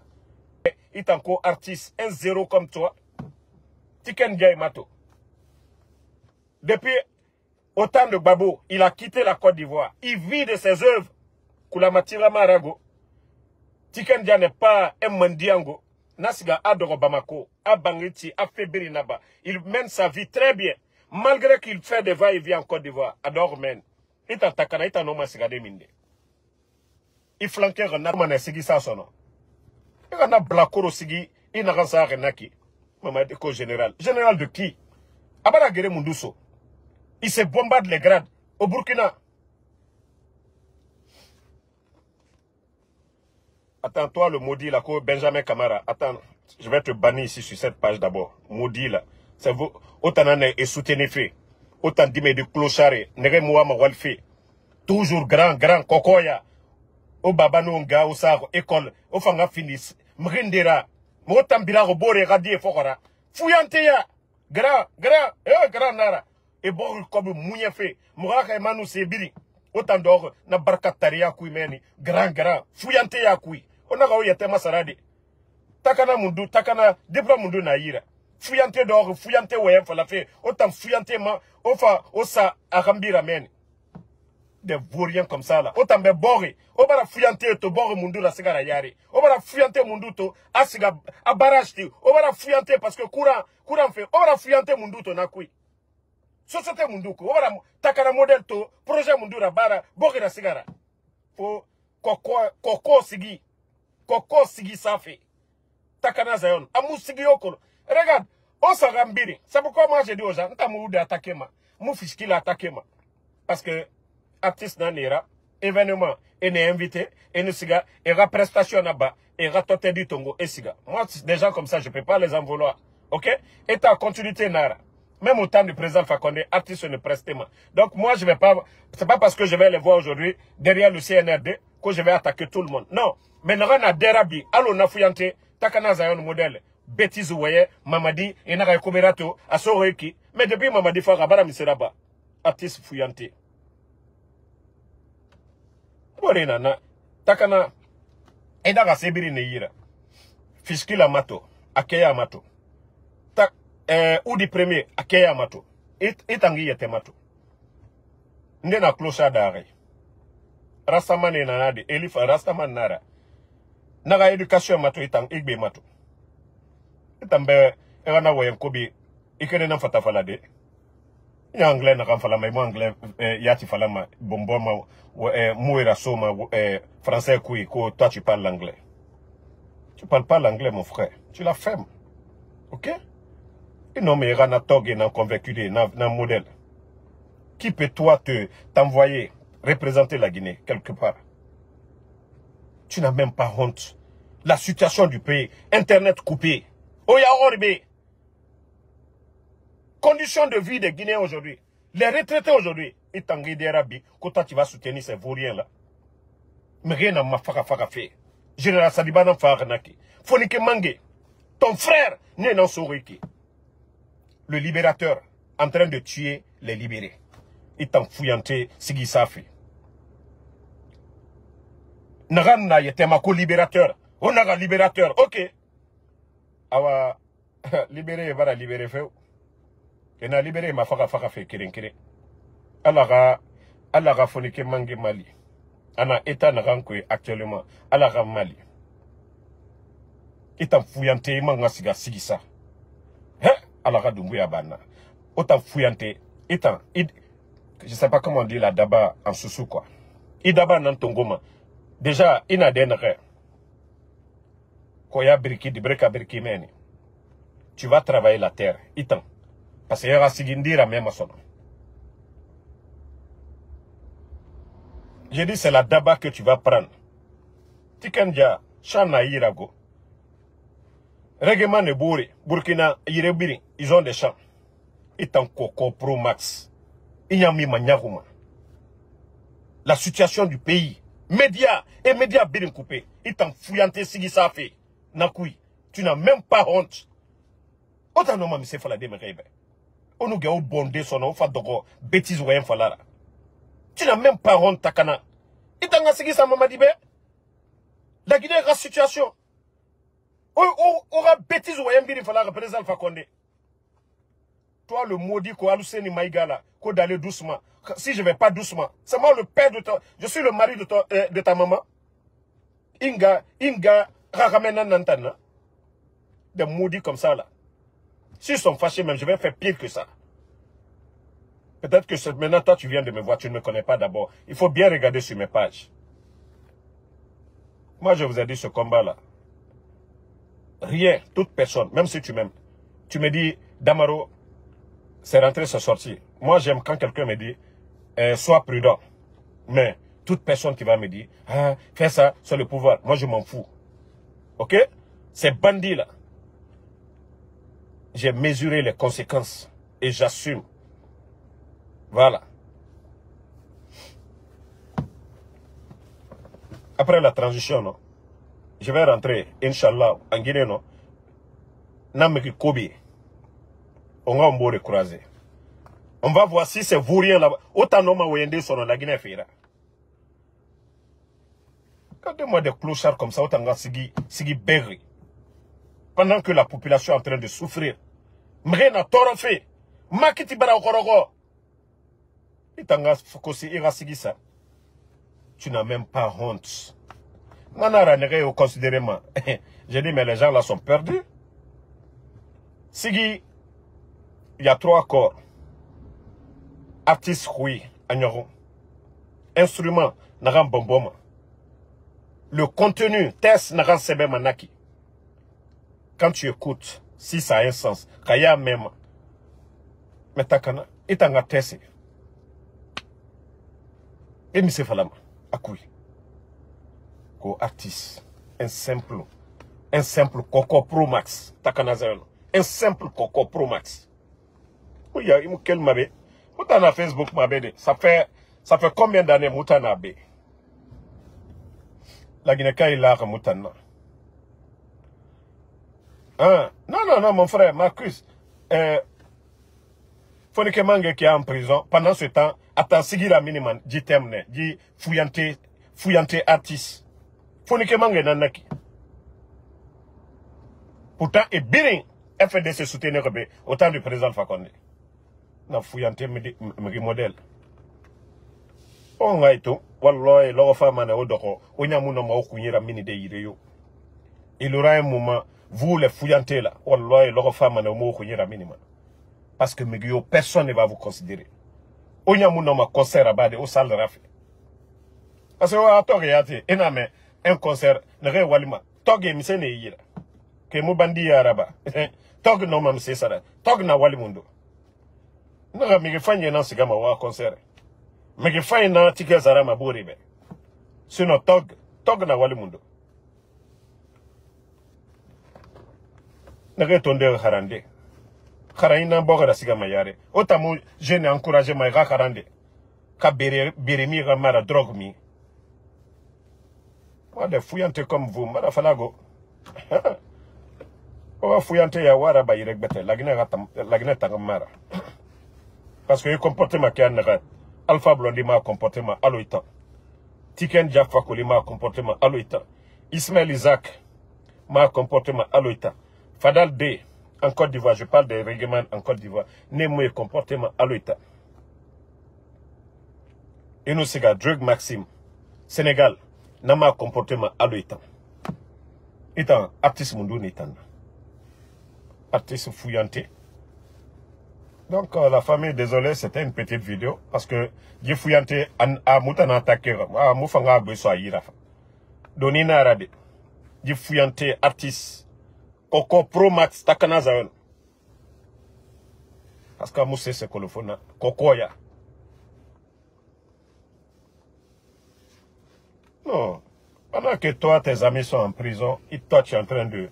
Speaker 1: Il est encore artiste, 1-0 comme toi. Tiken Diaye Mato. Depuis autant de Babo, il a quitté la Côte d'Ivoire. Il vit de ses œuvres. Koulamatira Marago. Tiken Diaye n'est pas un mendiango. Nasiga adoro Bamako, a Bangiti, a Febrinaba. Il mène sa vie très bien. Malgré qu'il fait des va-et-vient en Côte d'Ivoire. Adore men. Il t'a takana, il t'a nommé Sigade Minde. Il flanquait Renard Sigi Sassono. Il y a un blacoro Sigi, il n'a pas Renaki. Maman de général. Général de qui? Abara Gere Mundouso. Il se bombarde les grades au Burkina. Attends, toi, le maudit, là, Benjamin Camara. Attends, je vais te bannir ici sur cette page d'abord. Maudit, là. C'est vous. Autant en est soutenu fait. Autant d'ime de clochard. Nere Mouama Walfe. Toujours grand, Kokoya. Au Babano Nga, au Saro, école. Au Fanga Finis. Mrindera. Motam Bila Robore Radi et Fokora. Fouyanteya. Grand Nara. Et bon, comme Mouya fait. Mouraka Emanu Sebiri. Autant d'or, na barkataria kui meni. Grand. Fouyanteya kui. On a eu yatema sarade. Takana mundu, takana, debra mundu na ira. Fuyante d'or, fuyante wayem falafé. Autant fuyante ma, osa arambira meni. Des vauriens comme ça là. Autant be bori. Obara fuyante to bori mundu la sigara yari. Obara fuyante mundu to, asiga, abarashti. Obara fuyante parce que courant fait. Obara fuyante mundu to na kui. Société mundu ko. Obara takana model to, projet mundu la bara, bori la sigara. Fo, koko sigi. Koko sigi safi. Takana Zayon. Amou sigi yoko. Regarde. On s'en rambiri. C'est pourquoi moi j'ai dit aux gens. Nta mou de attaquer ma. Mou fiski la attaquer ma. Parce que. Artiste nanera. Événement. Et n'est invité. Et ne siga. Et ra prestation là-bas. Et ra tote du tongo. Et siga. Moi, des gens comme ça, je peux pas les en vouloir. Ok? Et ta continuité nara. Même au temps du président Fakonde, artiste ne preste pas. Donc moi, je vais pas. C'est pas parce que je vais les voir aujourd'hui derrière le CNRD que je vais attaquer tout le monde. Non. Mais n'a rien à dérabi. Allo na fuyante. Takana Zayon modèle. Bêtise ouye. Mamadi. Et n'a rien komerato. Asoreki. Mais depuis Mamadi Fara bara miseraba. Artiste fuyante. Borena na. Takana. Et daga sebiri ne yira. Fiskila mato. Akeya mato. Ou di premier. Akeya mato. Itangi yete mato. Ndena clocha d'arrêt. Rastaman e nanade. Elifa Rastaman nara. Naga éducation mato itang igbe mato. Itambe ewana woyen kobi ikene nan fata falade. Ya anglais na kan fala mais moi anglais yati fala ma bomboma mouira soma français kui ko toi tu parles l'anglais. Tu parles pas l'anglais mon frère. Tu la fermes. OK? Et non mais rana togue nan convaincu nan modèle. Qui peut toi t'envoyer représenter la Guinée quelque part? Tu n'as même pas honte. La situation du pays, Internet coupé. Oya Orbe. Conditions de vie des Guinéens aujourd'hui. Les retraités aujourd'hui. Et Tanguy Derabi, quand tu vas soutenir ces vauriens là. Mais rien n'a faka fait. Général Sadiba n'a pas arnaqué. Fonike Mange, ton frère, n'est dans Soriki. Le libérateur, en train de tuer les libérés. Il t'en fouillanté, Sigi Safi. Naranna yete mako libérateur. On a un libérateur, ok. Awa, libéré, va la libérer, fait. Et na libéré, ma faka fait, kirin. Alara Fonike Mange Mali. Ana état narankoui actuellement. Alara Mali. Itan fouillante, manga siga sigisa. Alara Dumbuya Bana. Autant fouillante, je sais pas comment on dit la daba en soussou quoi. Idaba nantongoma. Déjà, il n'a d'énergie. Koya briki, di breka briki meni. Tu vas travailler la terre. Itan. Parce qu'il y aura sigindira même à son nom. J'ai dit c'est la daba que tu vas prendre. Tikanja, Chana Irago. Règlement de Bouré, Burkina, Irebiri, ils ont des champs. Itan Koko Pro Max. Inyami Manyaruma. La situation du pays. Médias et médias bien coupés. Itan fouillanté Sigisa fait. Nakui, tu n'as même pas honte. Autant non, mais c'est falade me rêve. On nous gagne bondé son nom, fait de bêtises ou rien falara. Tu n'as même pas honte, Takana. Itan a Sigisa Mamadibe. La Guinée est la situation. Aura bêtise ou rien bien falara, président Fakonde. Toi, le maudit, quoi, Aluseni Maïgala, quoi d'aller doucement. Si je vais pas doucement, c'est moi le père de toi. Je suis le mari de ta maman. Inga, Raramena Nantana. Des maudits comme ça, là. S'ils sont fâchés, même, je vais faire pire que ça. Peut-être que maintenant, toi, tu viens de me voir, tu ne me connais pas d'abord. Il faut bien regarder sur mes pages. Moi, je vous ai dit ce combat-là. Rien, toute personne, même si tu m'aimes. Tu me dis, Damaro, c'est rentré, c'est sorti. Moi, j'aime quand quelqu'un me dit, sois prudent. Mais toute personne qui va me dire, ah, fais ça, c'est le pouvoir. Moi, je m'en fous. Ok? Ces bandits-là, j'ai mesuré les conséquences et j'assume. Voilà. Après la transition, non, je vais rentrer, Inch'Allah, en Guinée, non. Nameki Kobi. On va me croiser. On va voir si c'est vaurien là-bas. Autant non, ma sur la Guinée Féra. Regardez-moi des clochards comme ça, autant Sigi Berry. Pendant que la population est en train de souffrir. Mrena Torofé. Makiti Bara Okorogo. Itanga Fukosi Ira Sigisa. Tu n'as même pas honte. Nanara n'est au considérément. J'ai dit, mais les gens là sont perdus. Sigi, il y a 3 corps. Artiste, oui, agneron. Instrument, naran bomboma. Le contenu, test, naran sebe manaki. Quand tu écoutes, si ça a un sens, kaya même. Mais takana, itanga tese. Et mise falama, akui. Ko artiste, un simple Coco Pro Max, takana zéro. Un simple Coco Pro Max. Oui, il y a quel mabé. Moutana Facebook mabé. Ça fait combien d'années Moutana bé? La Guinée-Ka il a Moutana. Hein? Non, mon frère, Marcus. Fonike Mange qui est en prison. Pendant ce temps, attends, Sigira Miniman, dit terminé, dit fouillanté artiste. Fonike Mange nanaki. Pourtant, et bien, FDC soutenir autant du président Fakonde. Na fouillanté me modèle. On a été, wallah, l'or femme na odoko, onyamuna ma okunyera mini de ireyo. Il aura un moment, vous les fouillantés là, wallah, l'or femme na mo okunyera minima. Parce que Megio, personne ne va vous considérer. Onyamuna ma concert à bade au salle de Rafi. Parce que à toi regardez, un concert, ne re walima, toge mise ne yira. Que mo bandi araba. Tog no mam se sara. Tog na walimundo. Na mi gefanye na sigama wa concert. Me gefanye na tike zara maburi be. Sino tog na walimundo. Nage tonde harande. Haraina boga siga mayare. Otamu jeune encouragé ma ga harande. Ka beremi ga mara drogue mi. Moi des fouillantes comme vous, mara falago. Owa fouillante ya wara ba yirek bete. Lagina tangamara. Parce que le comportement qui a Alpha Blondy m'a comportement à l'OITA. Tiken Jaffa Koli m'a comportement à l'OITA. Ismaël Isaac m'a comportement à l'OITA. Fadal D en Côte d'Ivoire, je parle des règlements en Côte d'Ivoire, n'est mon comportement à l'OITA. Et nous, c'est Drug Maxime, Sénégal, n'a ma comportement à l'OITA. Étant artiste mondou n'étant. Artiste fouillanté. Donc, la famille, désolé, c'était une petite vidéo. Parce que, j'ai fouillanté à Moutana attaqué. À Moufanga Besoa Yira. Donina Rade. J'ai fouillanté artiste. Koko Pro Max Takana Zayon. Parce que Moussé c'est colophone. Koko ya. Non. Pendant que toi, tes amis sont en prison, et toi, tu es en train de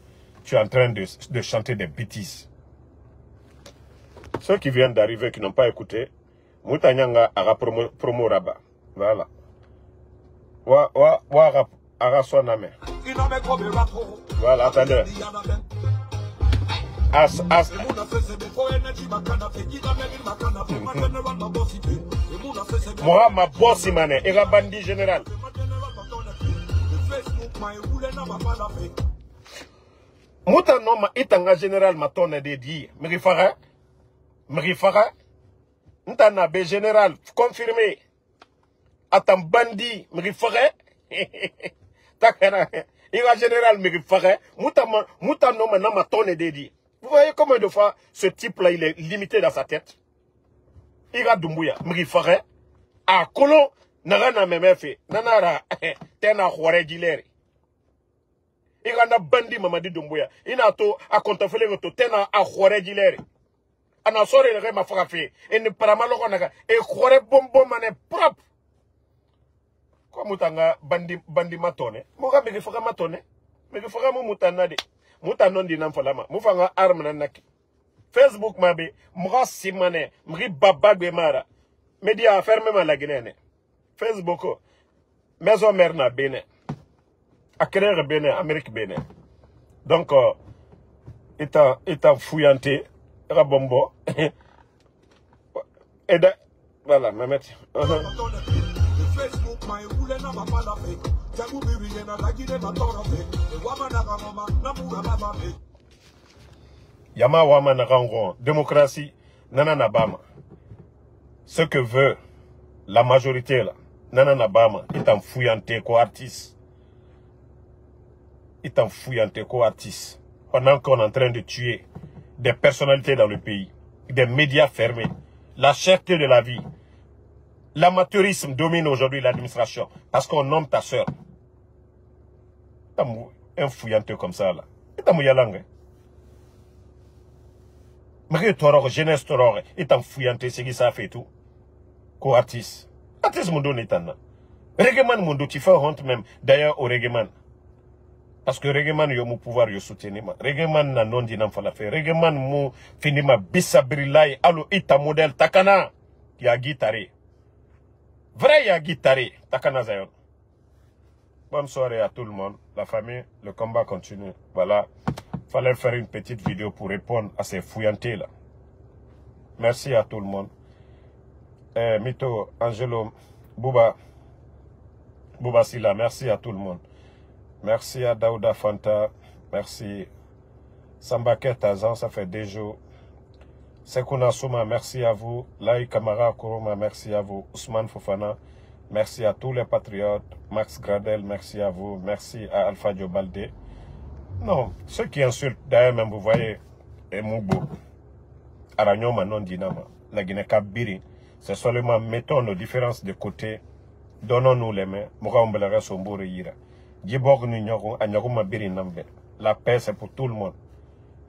Speaker 1: chanter des bêtises. Ceux qui viennent d'arriver, qui n'ont pas écouté, Moutanyanga ara promo rabat. Voilà. Ara soname. Voilà, attendez. Moi, ma boss, Imane, et la bandit général. Mouta non ma itanga général ma tonne de dire. Mrifara. Ntana be général confirmé. Atam bandi mrifara. Takana. Ira général mrifara. Mouta non ma tonne de dire. Vous voyez combien de fois ce type-là il est limité dans sa tête. Ira Dumbuya mrifara. A Kolo Narana memefe. Nanara tena khore gileri. Igana bandi Mamadi Dumbuya. Ina to a kontofele to tena a khore gileri. Ana sore le ma frappé. Et ne paramalo naga. Et khore bombo mane propre. Kwa mutanga bandi matone. Moga bigi foka matone. Bigi foka mu mutanade. Mutanon di namfalama. Mufanga arme nanaki. Facebook mabe. Mga simane. Mri babagwe mara. Média fermé ma la Guinée. Facebook, maison mère na Bénin. Acquérir Bénin, Amérique Bénin. Donc, étant fouillanté, rabombo. Et voilà, Mehmet. Yama wama na rangon. Démocratie, nanana bama. Ce que veut la majorité là, Nana Bama, est en fouillanté co artiste. Est en fouillanté co artiste. Pendant qu'on est en train de tuer des personnalités dans le pays, des médias fermés, la cherté de la vie, l'amateurisme domine aujourd'hui l'administration parce qu'on nomme ta soeur. Un fouillanté comme ça là. Et mou yalangue. Mais torore, jeunesse torore, est en fouillanté, c'est qui ça fait tout. Co-artiste. Artiste Mundo Netana. Reggaeman Mundo, tu fais honte même, d'ailleurs, au Reggaeman. Parce que Reggaeman, yo mou pouvoir yo soutenir. Reggaeman na non dinam fala fait. Reggaeman mou finima bisabrilai, alo ita modèle takana. Ya guitare. Vrai ya guitare. Takana zayon. Bonne soirée à tout le monde. La famille, le combat continue. Voilà. Fallait faire une petite vidéo pour répondre à ces fouillantés là. Merci à tout le monde. Mito, Angelo, Bouba Silla, merci à tout le monde. Merci à Daouda Fanta, merci. Sambake Tazan, ça fait des jours. Sekuna Souma, merci à vous. Lai Kamara Kuruma, merci à vous. Ousmane Fofana, merci à tous les patriotes. Max Gradel, merci à vous. Merci à Alpha Diobalde. Non, ceux qui insultent, d'ailleurs même vous voyez, Moubo, Aranyoma non Dinama, la Guinée Kabiri. C'est seulement mettons nos différences de côté, donnons-nous les mains, la paix c'est pour tout le monde.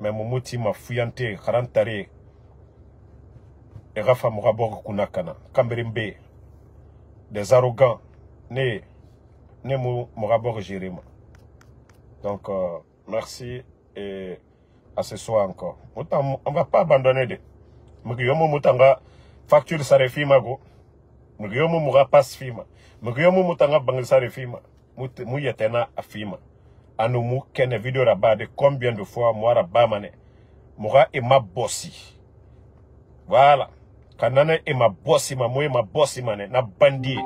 Speaker 1: Mais Moumouti m'a fouillanté, Karantare, et Rafa Mourabor Kunakana, Kamberimbe, des arrogants, ne Mourabor Jéréma. Donc, merci et à ce soir encore. On va pas abandonner de. Mugiyomo mutanga facture sare fima go. Mugiyomo muga pass fima. Mugiyomo mutanga bangi sare fima. Muyetena afima. Anu mu kene video rabade combien de fois moi rabamane. Muga et ma bossi. Voilà. Kanane et ma bossi ma mouye ma bossi mane na bandit.